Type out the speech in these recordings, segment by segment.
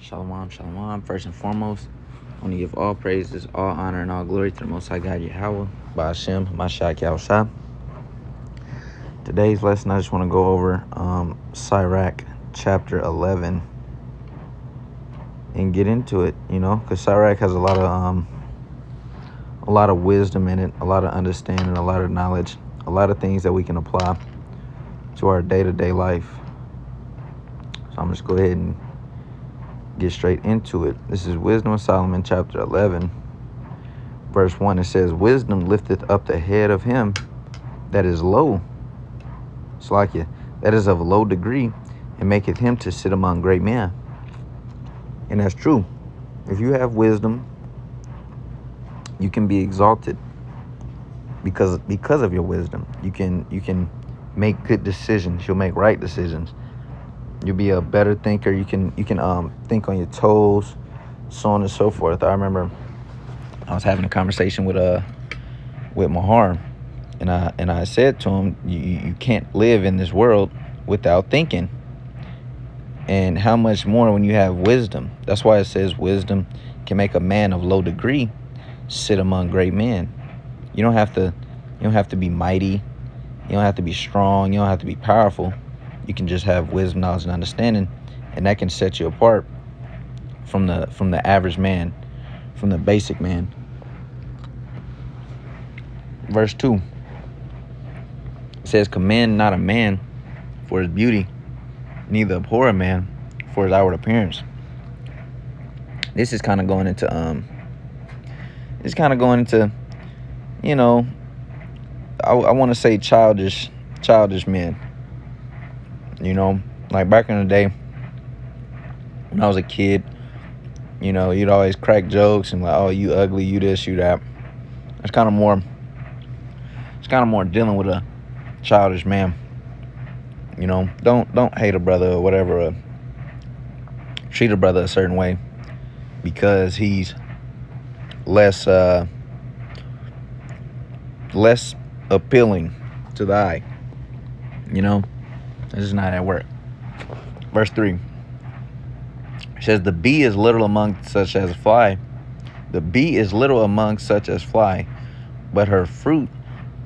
Shalom, shalom. First and foremost, I want to give all praises, all honor, and all glory to the Most High God Yahweh, by Hashem, Mashiach Yahushua. Today's lesson, I just want to go over Sirach chapter 11 and get into it, because Sirach has a lot of wisdom in it, a lot of understanding, a lot of knowledge, a lot of things that we can apply to our day-to-day life. So I'm just go ahead and get straight into it. This is Wisdom of Solomon chapter 11 verse 1. It says, wisdom lifteth up the head of him that is low, Slakia, that is of low degree, and maketh him to sit among great men. And that's true. If you have wisdom, you can be exalted because of your wisdom. You can make good decisions. You'll make right decisions. You'll be a better thinker. You can think on your toes, so on and so forth. I remember I was having a conversation with Mahar, and I said to him, you can't live in this world without thinking. And how much more when you have wisdom? That's why it says wisdom can make a man of low degree sit among great men. You don't have to be mighty. You don't have to be strong. You don't have to be powerful. You can just have wisdom, knowledge, and understanding, and that can set you apart from the average man, from the basic man. Verse 2 says, commend not a man for his beauty, neither abhor a man for his outward appearance. This is kind of going into I want to say childish men. Like back in the day when I was a kid, you'd always crack jokes and like, oh, you ugly, you this, you that. It's kind of more dealing with a childish man. Don't hate a brother or whatever, treat a brother a certain way because he's less appealing to the eye. This is not how it works. Verse 3 says, the bee is little among such as fly. The bee is little among such as fly, but her fruit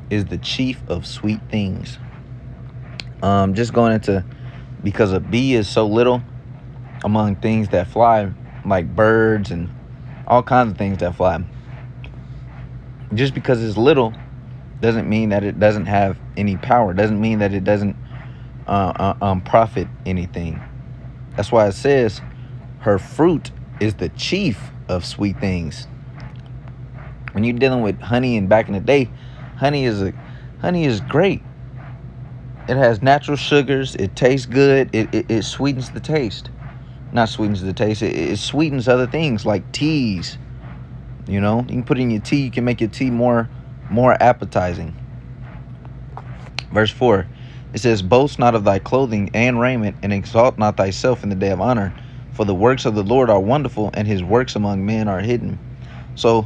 is the chief of sweet things. Just going into, because a bee is so little among things that fly, like birds and all kinds of things that fly. Just because it's little doesn't mean that it doesn't have any power. Doesn't mean that it doesn't profit anything. That's why it says her fruit is the chief of sweet things. When you're dealing with honey, and back in the day, honey is great. It has natural sugars. It tastes good. It sweetens the taste. Not sweetens the taste. It sweetens other things like teas. You can put in your tea. You can make your tea more appetizing. Verse 4, it says, boast not of thy clothing and raiment, and exalt not thyself in the day of honor. For the works of the Lord are wonderful, and his works among men are hidden. So,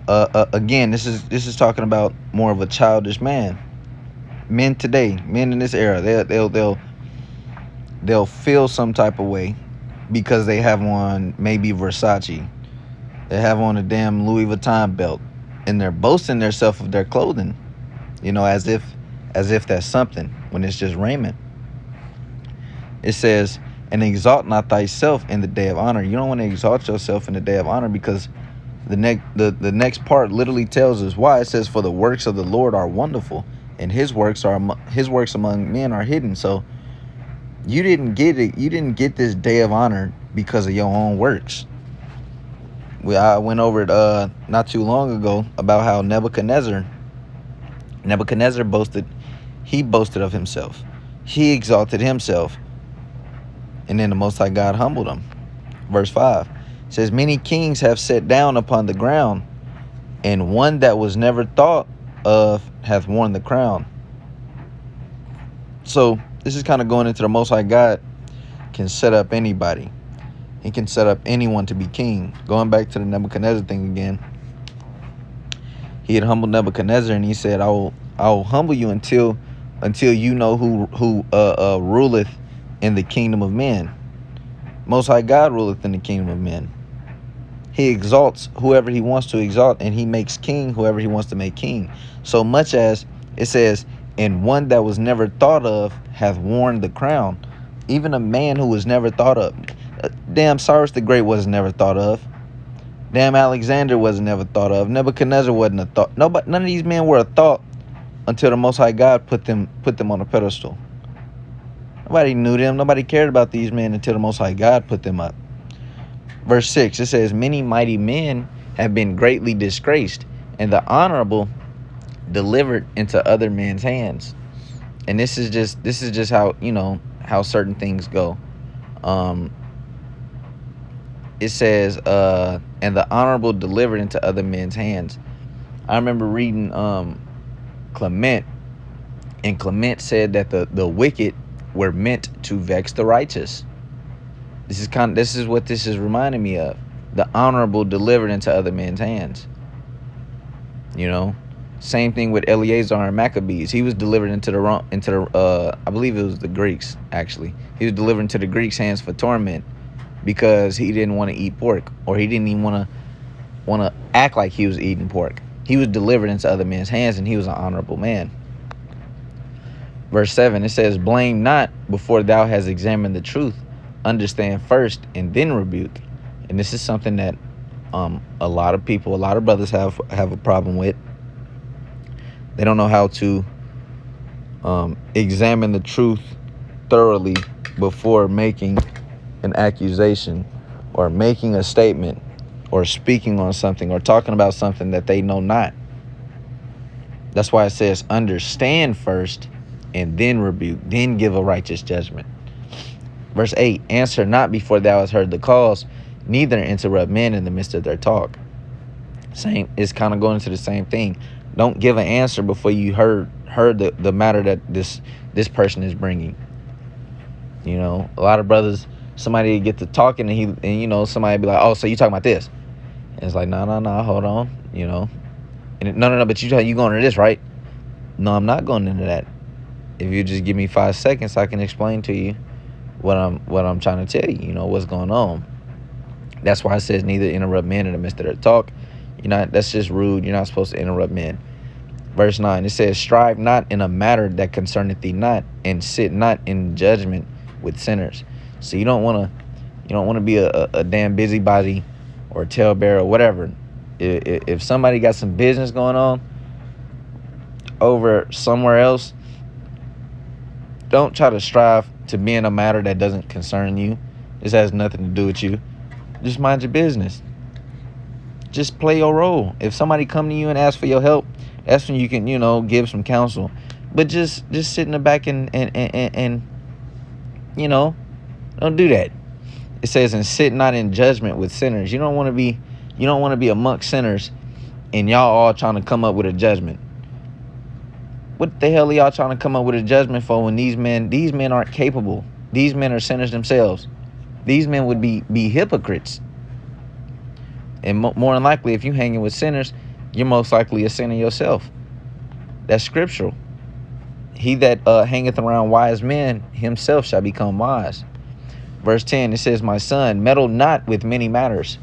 again, this is talking about more of a childish man. Men today, men in this era, they'll feel some type of way because they have on maybe Versace. They have on a damn Louis Vuitton belt, and they're boasting themselves of their clothing, as if that's something, when it's just raiment. It says, and exalt not thyself in the day of honor. You don't want to exalt yourself in the day of honor, because the next part literally tells us why. It says, for the works of the Lord are wonderful, and his works among men are hidden. So you didn't get it. You didn't get this day of honor because of your own works. I went over it not too long ago about how Nebuchadnezzar boasted. He boasted of himself. He exalted himself. And then the Most High God humbled him. Verse 5 says, many kings have sat down upon the ground, and one that was never thought of hath worn the crown. So this is kind of going into the Most High God can set up anybody. He can set up anyone to be king. Going back to the Nebuchadnezzar thing again. He had humbled Nebuchadnezzar, and he said, I will humble you until you know who ruleth in the kingdom of men. Most High God ruleth in the kingdom of men. He exalts whoever he wants to exalt, and he makes king whoever he wants to make king. So much as it says, and one that was never thought of hath worn the crown. Even a man who was never thought of. Damn, Cyrus the Great was never thought of. Damn, Alexander was never thought of. Nebuchadnezzar wasn't a thought. Nobody, none of these men were a thought until the Most High God put them on a pedestal. Nobody knew them. Nobody cared about these men until the Most High God put them up. Verse 6, it says, many mighty men have been greatly disgraced, and the honorable delivered into other men's hands. And this is just how, how certain things go. It says, and the honorable delivered into other men's hands. I remember reading Clement, and Clement said that the wicked were meant to vex the righteous. This is what this is reminding me of. The honorable delivered into other men's hands. Same thing with Eleazar and Maccabees. He was delivered into the I believe it was the Greeks, actually. He was delivered into the Greeks' hands for torment because he didn't want to eat pork, or he didn't even want to act like he was eating pork. He was delivered into other men's hands, and he was an honorable man. Verse 7, it says, blame not before thou hast examined the truth. Understand first and then rebuke. And this is something that a lot of people, a lot of brothers have a problem with. They don't know how to examine the truth thoroughly before making an accusation or making a statement or speaking on something or talking about something that they know not. That's why it says understand first and then rebuke, then give a righteous judgment. Verse 8, answer not before thou hast heard the cause, neither interrupt men in the midst of their talk. Same, it's kind of going into the same thing. Don't give an answer before you heard the matter that this person is bringing. A lot of brothers, somebody get to talking and somebody be like, oh, so you talking about this? And it's like, no, hold on, And no, but you going into this, right? No, I'm not going into that. If you just give me 5 seconds, I can explain to you what I'm trying to tell you, what's going on. That's why it says neither interrupt men in the midst of their talk. That's just rude. You're not supposed to interrupt men. Verse 9, it says, strive not in a matter that concerneth thee not, and sit not in judgment with sinners. So you don't want to be a damn busybody or a talebearer or whatever. If somebody got some business going on over somewhere else, don't try to strive to be in a matter that doesn't concern you. This has nothing to do with you. Just mind your business. Just play your role. If somebody come to you and ask for your help, that's when you can, give some counsel. But just sit in the back and don't do that. It says, and sit not in judgment with sinners. You don't want to be amongst sinners and y'all all trying to come up with a judgment. What the hell are y'all trying to come up with a judgment for when these men aren't capable? These men are sinners themselves. These men would be hypocrites. And more than likely, if you're hanging with sinners, you're most likely a sinner yourself. That's scriptural. He that hangeth around wise men himself shall become wise. Verse 10, it says, my son, meddle not with many matters.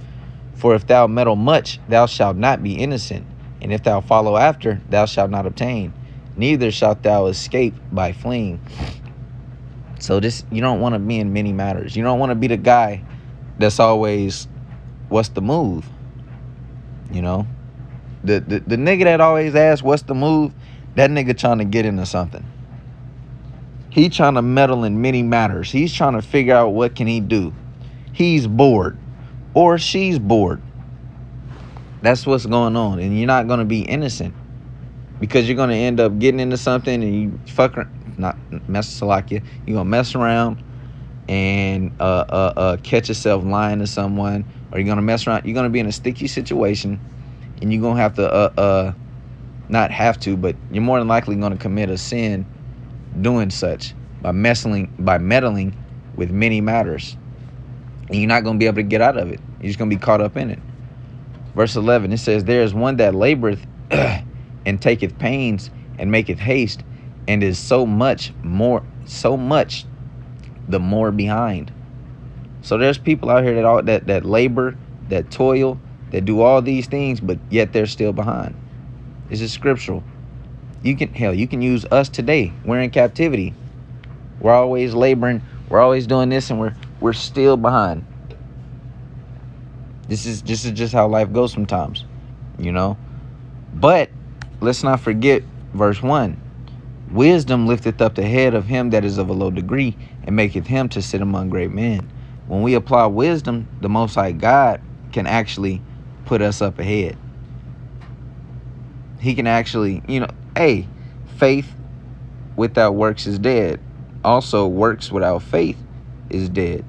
For if thou meddle much, thou shalt not be innocent. And if thou follow after, thou shalt not obtain. Neither shalt thou escape by fleeing. So you don't want to be in many matters. You don't want to be the guy that's always, what's the move? The nigga that always asks, what's the move? That nigga trying to get into something. He trying to meddle in many matters. He's trying to figure out what can he do. He's bored. Or she's bored. That's what's going on. And you're not going to be innocent. Because you're going to end up getting into something and you you're going to mess around and catch yourself lying to someone. Or you're going to mess around. You're going to be in a sticky situation. And you're going to have to, not have to, but you're more than likely going to commit a sin doing such by meddling with many matters. And you're not going to be able to get out of it. You're just going to be caught up in it. Verse 11, it says, there is one that laboreth and taketh pains and maketh haste, and is so much the more behind. So there's people out here that labor, that toil, that do all these things, but yet they're still behind. This is scriptural. You can use us today. We're in captivity. We're always laboring. We're always doing this, and we're still behind. This is just how life goes sometimes, you know. But let's not forget verse 1. Wisdom lifteth up the head of him that is of a low degree, and maketh him to sit among great men. When we apply wisdom, the Most High God can actually put us up ahead. He can actually, hey, faith without works is dead. Also, works without faith is dead.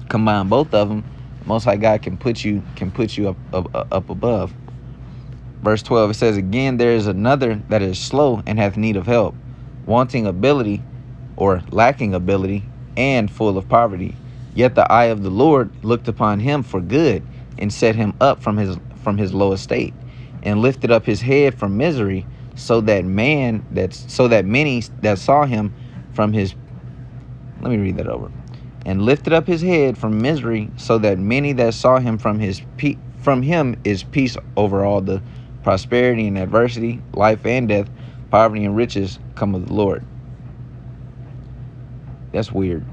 Combine both of them, Most High God can put you up above. Verse 12, it says, again, there is another that is slow and hath need of help, wanting ability or lacking ability, and full of poverty. Yet the eye of the Lord looked upon him for good, and set him up from his low estate, and lifted up his head from misery, so that many that saw him from his let me read that over. And lifted up his head from misery, so that many that saw him from him is peace over all the prosperity and adversity, life and death, poverty and riches come of the Lord. That's weird.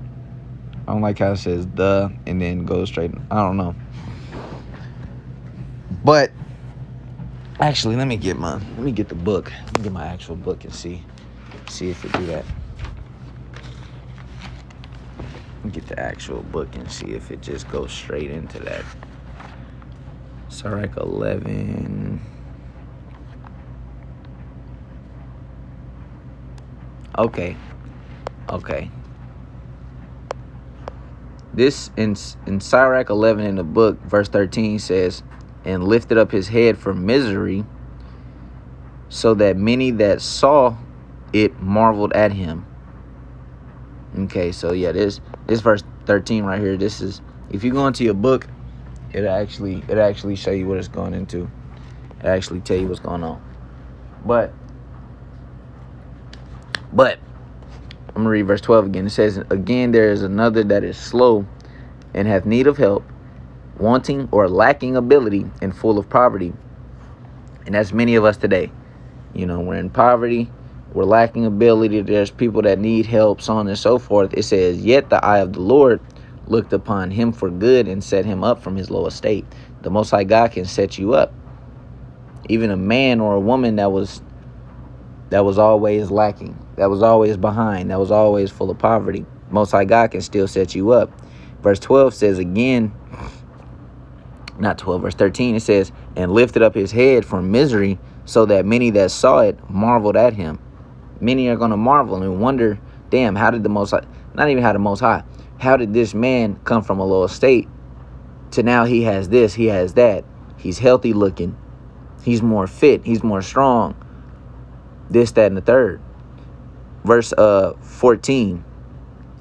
I don't like how it says the and then goes straight. I don't know. But actually, let me get the book. Let me get my actual book and see if it do that. Let me get the actual book and see if it just goes straight into that. Sirach 11. Okay. This in Sirach 11 in the book, verse 13 says, and lifted up his head from misery, so that many that saw it marveled at him. Okay, so yeah, this verse 13 right here, this is, if you go into your book, it actually show you what it's going into. It actually tell you what's going on. But I'm going to read verse 12 again. It says, again, there is another that is slow and hath need of help, wanting or lacking ability, and full of poverty. And that's many of us today. We're in poverty. We're lacking ability. There's people that need help, so on and so forth. It says, yet the eye of the Lord looked upon him for good, and set him up from his low estate. The Most High God can set you up. Even a man or a woman that was always lacking, that was always behind, that was always full of poverty, Most High God can still set you up. Verse 12 says again, not 12, verse 13, it says, and lifted up his head from misery, so that many that saw it marveled at him. Many are going to marvel and wonder, damn, how did the Most High, not even how the Most High, how did this man come from a low estate to now he has this, he has that, he's healthy looking, he's more fit, he's more strong, this, that, and the third. Verse 14,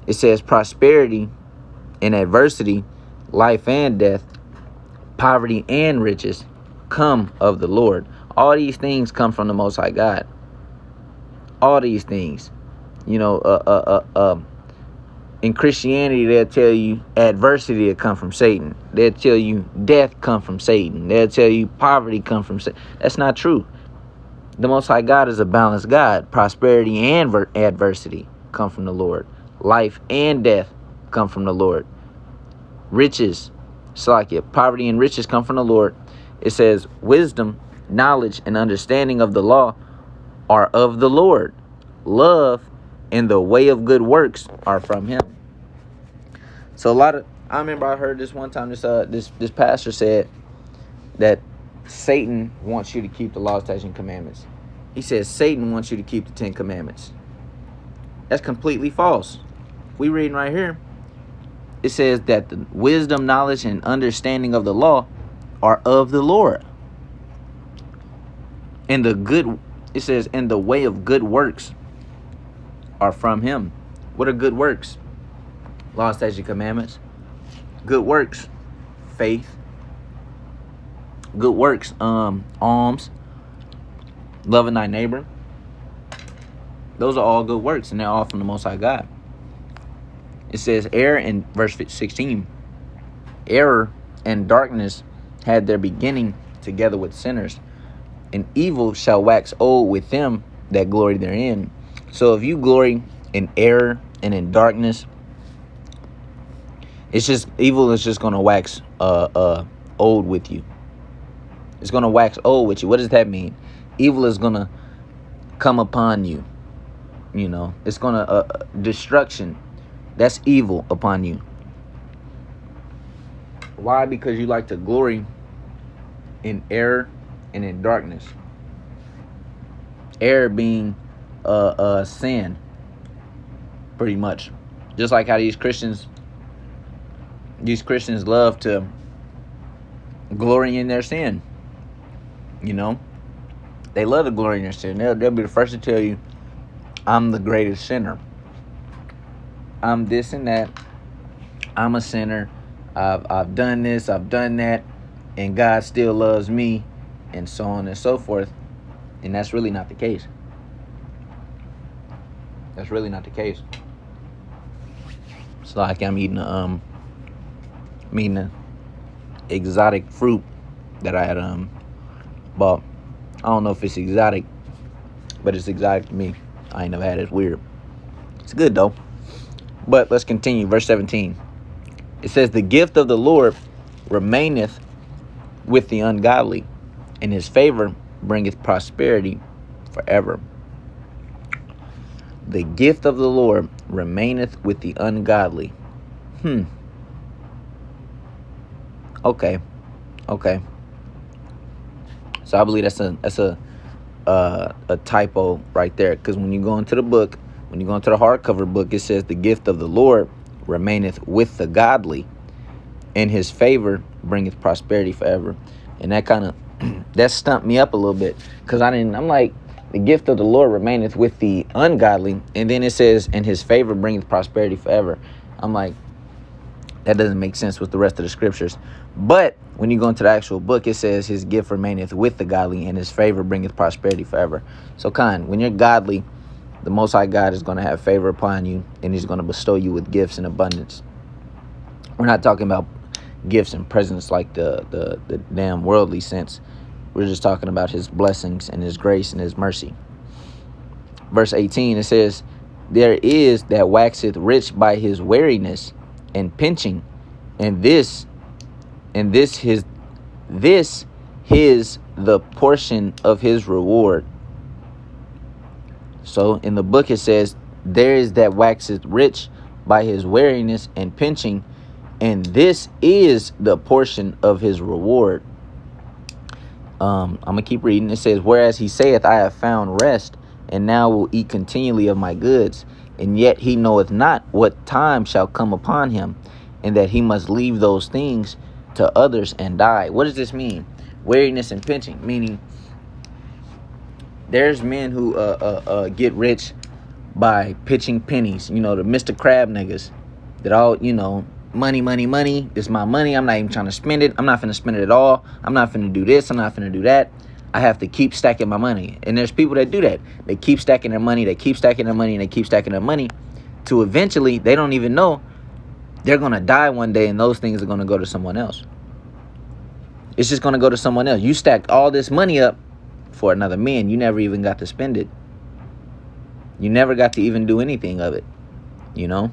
it says, prosperity and adversity, life and death, poverty and riches come of the Lord. All these things come from the Most High God. All these things. In Christianity, they'll tell you adversity will come from Satan. They'll tell you death come from Satan. They'll tell you poverty come from Satan. That's not true. The Most High God is a balanced God. Prosperity and adversity come from the Lord. Life and death come from the Lord. Riches, poverty and riches come from the Lord. It says, wisdom, knowledge, and understanding of the law are of the Lord. Love and the way of good works are from him. So I remember I heard this one time, this pastor said that Satan wants you to keep the law, statutes, and commandments. He says Satan wants you to keep the 10 commandments. That's completely false. We reading right here. It says that the wisdom, knowledge, and understanding of the law are of the Lord. And it says, and the way of good works are from him. What are good works? Law, statutes, and commandments. Good works, faith. Good works, alms, loving thy neighbor. Those are all good works, and they're all from the Most High God. It says, error in verse 16, error and darkness had their beginning together with sinners, and evil shall wax old with them that glory therein. So if you glory in error and in darkness, it's just evil is just gonna wax old with you. It's gonna wax old with you. What does that mean? Evil is gonna come upon you. You know, it's gonna destruction. That's evil upon you. Why? Because you like to glory in error and in darkness. Error being sin, pretty much. Just like how these Christians love to glory in their sin. You know, they love to glory in their sin. They'll be the first to tell you, I'm the greatest sinner. I'm this and that. I'm a sinner. I've done this. I've done that. And God still loves me. And so on and so forth. And that's really not the case. That's really not the case. It's like I'm eating a exotic fruit that I had bought. I don't know if it's exotic, but it's exotic to me. I ain't never had it. It's weird. It's good though. But let's continue. Verse 17. It says, the gift of the Lord remaineth with the ungodly, and his favor bringeth prosperity forever. The gift of the Lord remaineth with the ungodly. Okay. So I believe that's a typo right there, because when you go into the book, when you go into the hardcover book, it says the gift of the Lord remaineth with the godly, and his favor bringeth prosperity forever. And that kind of that stumped me up a little bit, because I'm like, the gift of the Lord remaineth with the ungodly, and then it says, and his favor bringeth prosperity forever. I'm like, that doesn't make sense with the rest of the scriptures. But when you go into the actual book, it says his gift remaineth with the godly, and his favor bringeth prosperity forever. So when you're godly, the Most High God is going to have favor upon you, and he's going to bestow you with gifts in abundance. We're not talking about gifts and presents like the damn worldly sense. We're just talking about his blessings and his grace and his mercy. Verse 18, it says, there is that waxeth rich by his wariness and pinching, and this his the portion of his reward. So in the book it says, there is that waxeth rich by his wariness and pinching, and this is the portion of his reward. I'm gonna keep reading. It says, whereas he saith, I have found rest, and now will eat continually of my goods, and yet he knoweth not what time shall come upon him, and that he must leave those things to others and die. What does this mean? Weariness and pinching, meaning there's men who get rich by pitching pennies. You know, the Mr. Crab niggas that all, money. This is my money. I'm not even trying to spend it. I'm not finna spend it at all. I'm not finna do this. I'm not finna do that. I have to keep stacking my money. And there's people that do that. They keep stacking their money. They keep stacking their money. And they keep stacking their money to eventually, they don't even know, they're going to die one day, and those things are going to go to someone else. It's just going to go to someone else. You stacked all this money up for another man. You never even got to spend it. You never got to even do anything of it, and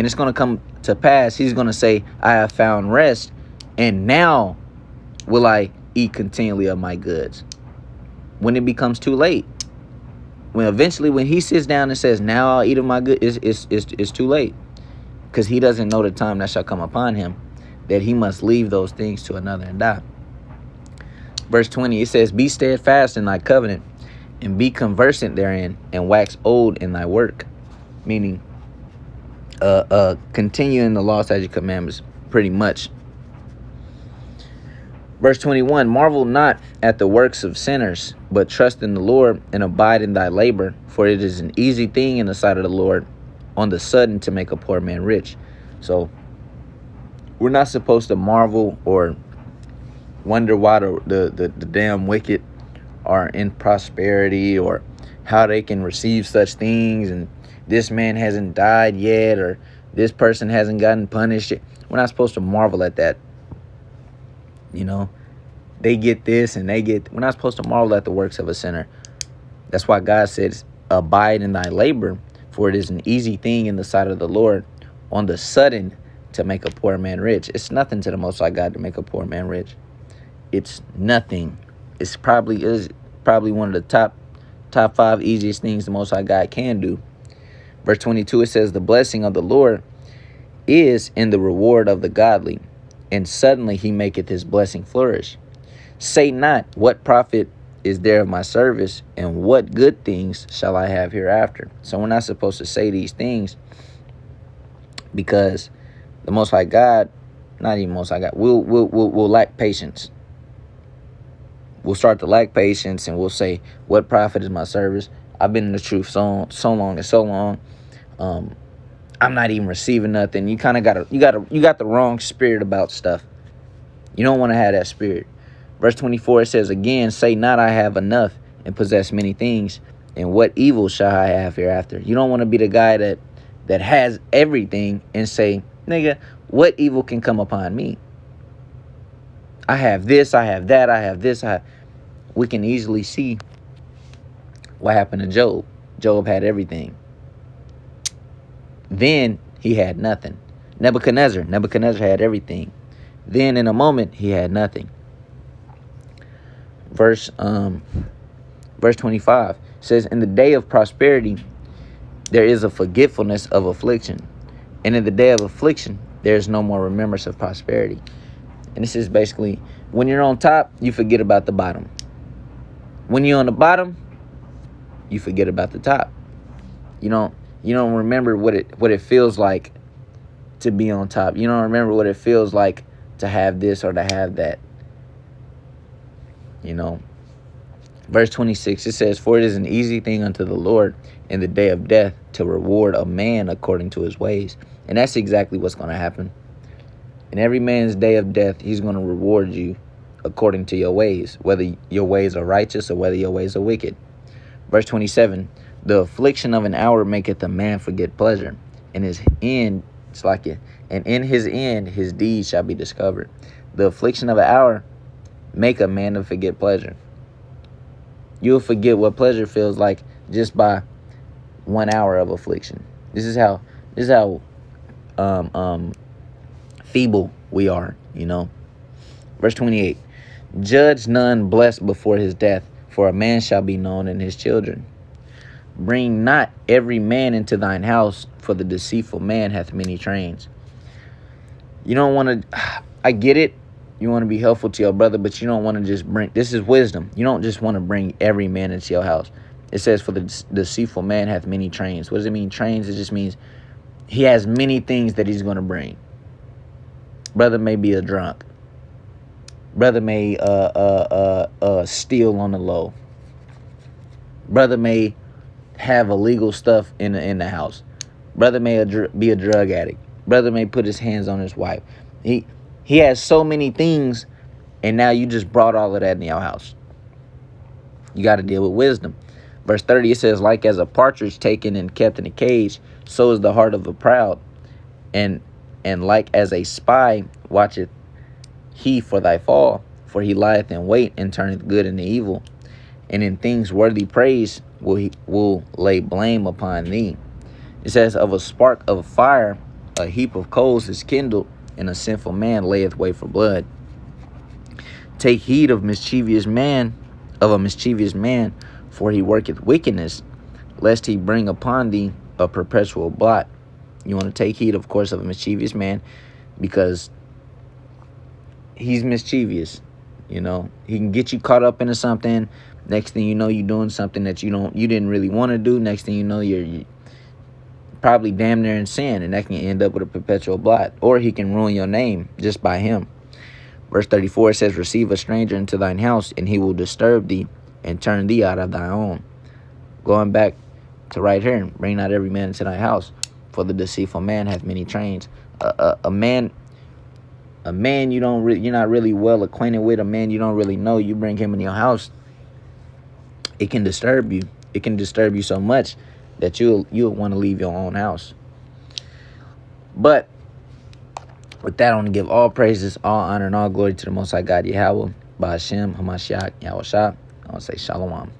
it's going to come to pass. He's going to say, I have found rest, and now will I eat continually of my goods. When it becomes too late. When he sits down and says, now I'll eat of my goods, it's too late. Because he doesn't know the time that shall come upon him, that he must leave those things to another and die. Verse 20, it says, be steadfast in thy covenant, and be conversant therein, and wax old in thy work. Meaning, continue in the law, statutes, commandments, pretty much. Verse 21, marvel not at the works of sinners, but trust in the Lord, and abide in thy labor. For it is an easy thing in the sight of the Lord, on the sudden, to make a poor man rich. So we're not supposed to marvel or wonder why the damn wicked are in prosperity, or how they can receive such things, and this man hasn't died yet, or this person hasn't gotten punished yet. We're not supposed to marvel at that. They get this and we're not supposed to marvel at the works of a sinner. That's why God says, abide in thy labor, for it is an easy thing in the sight of the Lord on the sudden to make a poor man rich. It's nothing to the Most High God to make a poor man rich. It's nothing. It's probably one of the top 5 easiest things the Most High God can do. Verse 22, it says, the blessing of the Lord is in the reward of the godly, and suddenly he maketh his blessing flourish. Say not, what profit is there of my service, and what good things shall I have hereafter? So we're not supposed to say these things, because the Most High God, not even Most High God, we'll lack patience. We'll start to lack patience, and we'll say, what profit is my service? I've been in the truth so long. I'm not even receiving nothing. You kind of you got the wrong spirit about stuff. You don't want to have that spirit. Verse 24, it says, again, say not, I have enough and possess many things, and what evil shall I have hereafter? You don't want to be the guy that has everything and say, nigga, what evil can come upon me? I have this, I have that, I have this. We can easily see what happened to Job. Job had everything. Then he had nothing. Nebuchadnezzar had everything. Then in a moment he had nothing. Verse 25 says, in the day of prosperity there is a forgetfulness of affliction, and in the day of affliction there is no more remembrance of prosperity. And this is basically, when you're on top, you forget about the bottom. When you're on the bottom, you forget about the top. You don't remember what it feels like to be on top. You don't remember what it feels like to have this or to have that. Verse 26, it says, for it is an easy thing unto the Lord in the day of death to reward a man according to his ways. And that's exactly what's going to happen. In every man's day of death, he's going to reward you according to your ways, whether your ways are righteous or whether your ways are wicked. Verse 27, the affliction of an hour maketh a man forget pleasure, and his end, and in his end his deeds shall be discovered. The affliction of an hour make a man to forget pleasure. You'll forget what pleasure feels like just by 1 hour of affliction. This is how feeble we are, Verse 28, judge none blessed before his death, for a man shall be known in his children. Bring not every man into thine house, for the deceitful man hath many trains. You don't want to, I get it, you want to be helpful to your brother, but you don't want to just bring, this is wisdom. You don't just want to bring every man into your house. It says, for the deceitful man hath many trains. What does it mean, trains? It just means he has many things that he's going to bring. Brother may be a drunk. Brother may steal on the low. Brother may have illegal stuff in the house. Brother may be a drug addict. Brother may put his hands on his wife. He has so many things, and now you just brought all of that in your house. You got to deal with wisdom. Verse 30, it says, like as a partridge taken and kept in a cage, so is the heart of the proud. And like as a spy watcheth he for thy fall, for he lieth in wait and turneth good into evil. And in things worthy praise will lay blame upon thee. It says, of a spark of fire, a heap of coals is kindled, and a sinful man layeth wait for blood. Take heed of a mischievous man, for he worketh wickedness, lest he bring upon thee a perpetual blot. You want to take heed, of course, of a mischievous man, because he's mischievous. He can get you caught up into something. Next thing you know, you're doing something that you didn't really want to do. Next thing you know, you're probably damn near in sin, and that can end up with a perpetual blot. Or he can ruin your name just by him. Verse 34 says, receive a stranger into thine house, and he will disturb thee and turn thee out of thy own. Going back to right here, bring not every man into thy house, for the deceitful man hath many trains. A man you're not really well acquainted with, a man you don't really know, you bring him in your house, it can disturb you. It can disturb you so much that you'll want to leave your own house. But with that, I want to give all praises, all honor, and all glory to the Most High God, Yahweh, Ba'ashem, Hamashiach, Yahweh Shah. I want to say Shalom.